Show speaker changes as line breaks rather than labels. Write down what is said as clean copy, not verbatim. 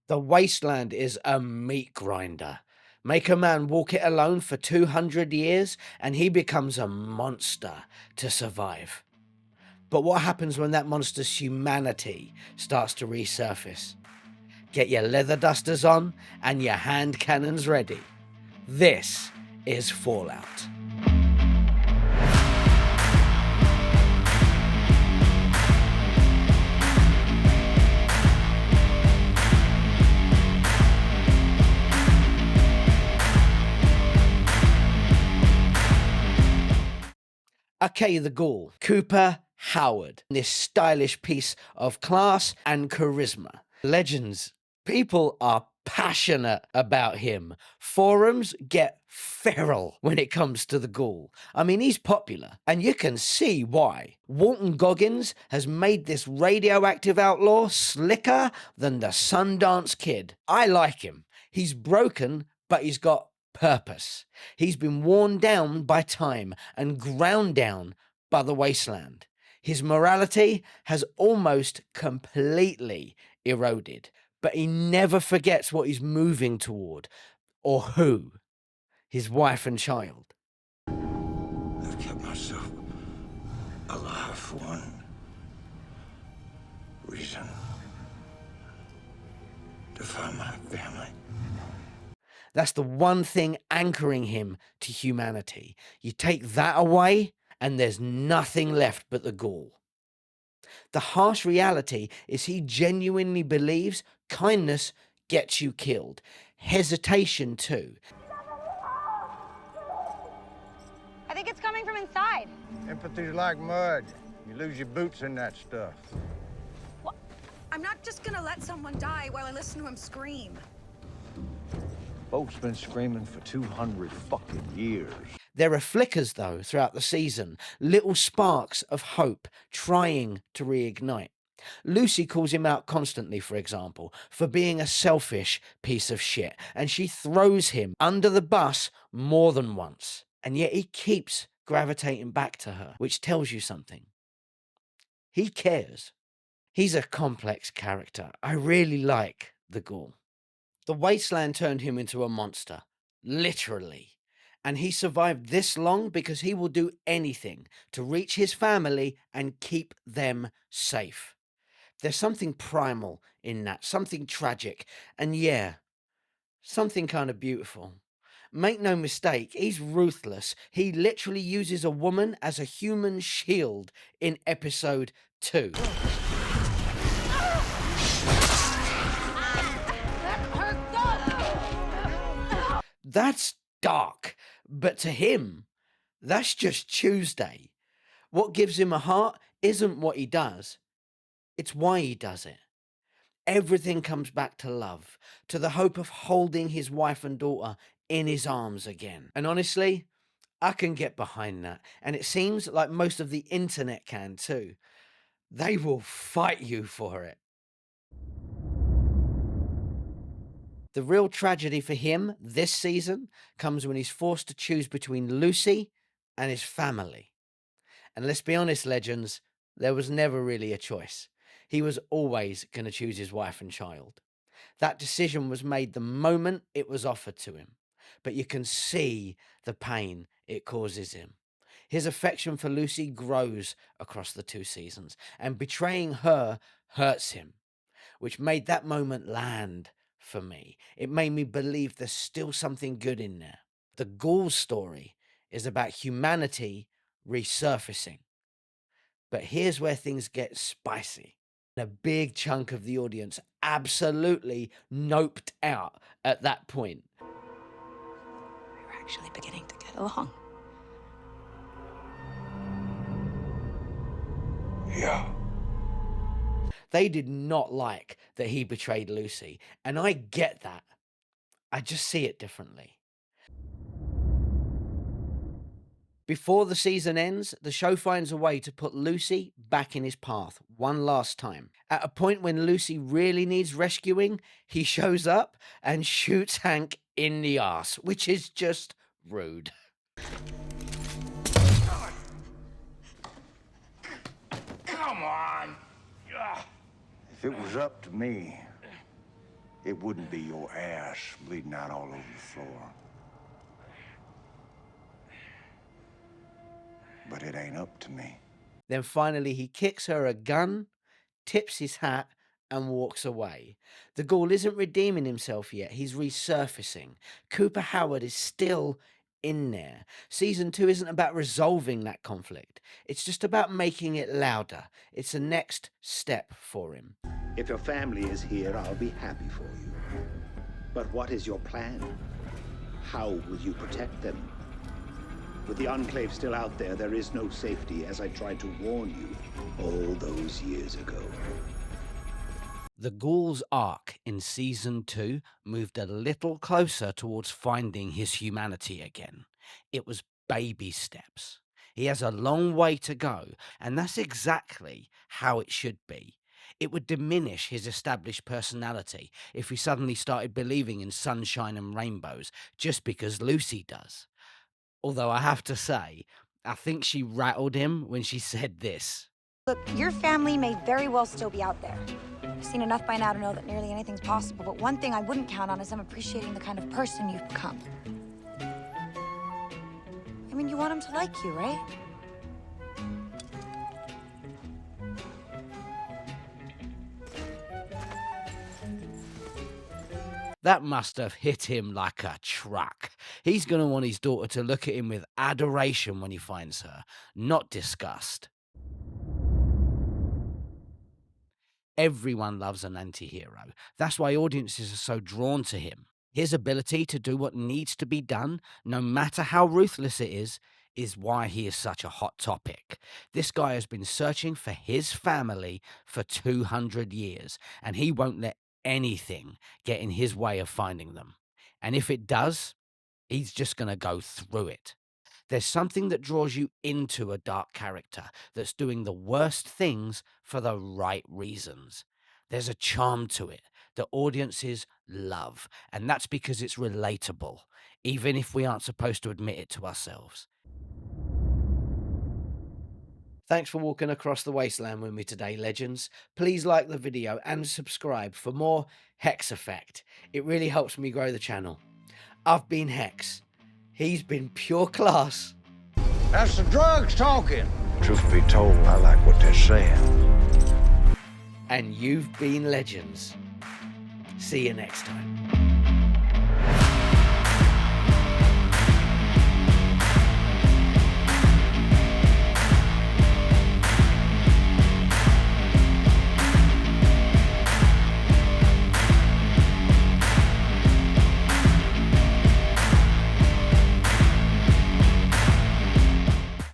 The wasteland is a meat grinder. Make a man walk it alone for 200 years and he becomes a monster to survive. But what happens when that monster's humanity starts to resurface? Get your leather dusters on and your hand cannons ready. This is Fallout. Okay, the Ghoul, Cooper Howard, this stylish piece of class and charisma. Legends, people are passionate about him. Forums get feral when it comes to the Ghoul. I mean, he's popular, and you can see why. Walton Goggins has made this radioactive outlaw slicker than the Sundance Kid. I like him. He's broken, but he's got purpose. He's been worn down by time and ground down by the wasteland. His morality has almost completely eroded, but he never forgets what he's moving toward or who, his wife and child.
I've kept myself alive for one reason: to find my family.
That's the one thing anchoring him to humanity. You take that away, and there's nothing left but the Ghoul. The harsh reality is he genuinely believes kindness gets you killed. Hesitation too.
I think it's coming from inside.
Empathy's like mud. You lose your boots in that stuff.
Well, I'm not just gonna let someone die while I listen to him scream.
Folks been screaming for 200 fucking years.
There are flickers, though, throughout the season, little sparks of hope trying to reignite. Lucy calls him out constantly, for example, for being a selfish piece of shit, and she throws him under the bus more than once. And yet he keeps gravitating back to her, which tells you something. He cares. He's a complex character. I really like the Ghoul. The wasteland turned him into a monster, literally. And he survived this long because he will do anything to reach his family and keep them safe. There's something primal in that, something tragic, and yeah, something kind of beautiful. Make no mistake, he's ruthless. He literally uses a woman as a human shield in episode 2. That's dark, but to him, that's just Tuesday. What gives him a heart isn't what he does, it's why he does it. Everything comes back to love, to the hope of holding his wife and daughter in his arms again. And honestly, I can get behind that. And it seems like most of the internet can too. They will fight you for it. The real tragedy for him this season comes when he's forced to choose between Lucy and his family. And let's be honest, legends, there was never really a choice. He was always going to choose his wife and child. That decision was made the moment it was offered to him. But you can see the pain it causes him. His affection for Lucy grows across the 2 seasons, and betraying her hurts him, which made that moment land for me. It made me believe there's still something good in there. The Ghoul story is about humanity resurfacing. But here's where things get spicy. A big chunk of the audience absolutely noped out at that point.
We were actually beginning to get along.
Yeah.
They did not like that he betrayed Lucy, and I get that. I just see it differently. Before the season ends, the show finds a way to put Lucy back in his path one last time. At a point when Lucy really needs rescuing, he shows up and shoots Hank in the arse, which is just rude.
Come on.
If it was up to me,
It wouldn't be your ass bleeding out all over the floor. But it ain't up to me.
Then finally he kicks her a gun, tips his hat, and walks away. The Ghoul isn't redeeming himself yet, he's resurfacing. Cooper Howard is still in there. Season 2 isn't about resolving that conflict, it's just about making it louder. It's the next step for him.
If your family is here, I'll be happy for you. But what is your plan? How will you protect them? With the Enclave still out there, there is no safety, as I tried to warn you all those years ago.
The Ghoul's arc in Season 2 moved a little closer towards finding his humanity again. It was baby steps. He has a long way to go, and that's exactly how it should be. It would diminish his established personality if he suddenly started believing in sunshine and rainbows just because Lucy does. Although I have to say, I think she rattled him when she said this.
Look, your family may very well still be out there. I've seen enough by now to know that nearly anything's possible, but one thing I wouldn't count on is them appreciating the kind of person you've become. I mean, you want them to like you, right?
That must have hit him like a truck. He's going to want his daughter to look at him with adoration when he finds her, not disgust. Everyone loves an anti-hero. That's why audiences are so drawn to him. His ability to do what needs to be done, no matter how ruthless it is why he is such a hot topic. This guy has been searching for his family for 200 years, and he won't let anything get in his way of finding them. And if it does, he's just going to go through it. There's something that draws you into a dark character that's doing the worst things for the right reasons. There's a charm to it that audiences love, and that's because it's relatable, even if we aren't supposed to admit it to ourselves. Thanks for walking across the wasteland with me today, legends. Please like the video and subscribe for more Hex Effect. It really helps me grow the channel. I've been Hex. He's been pure class.
That's the drugs talking. Truth be told, I like what they're saying.
And you've been Legends. See you next time.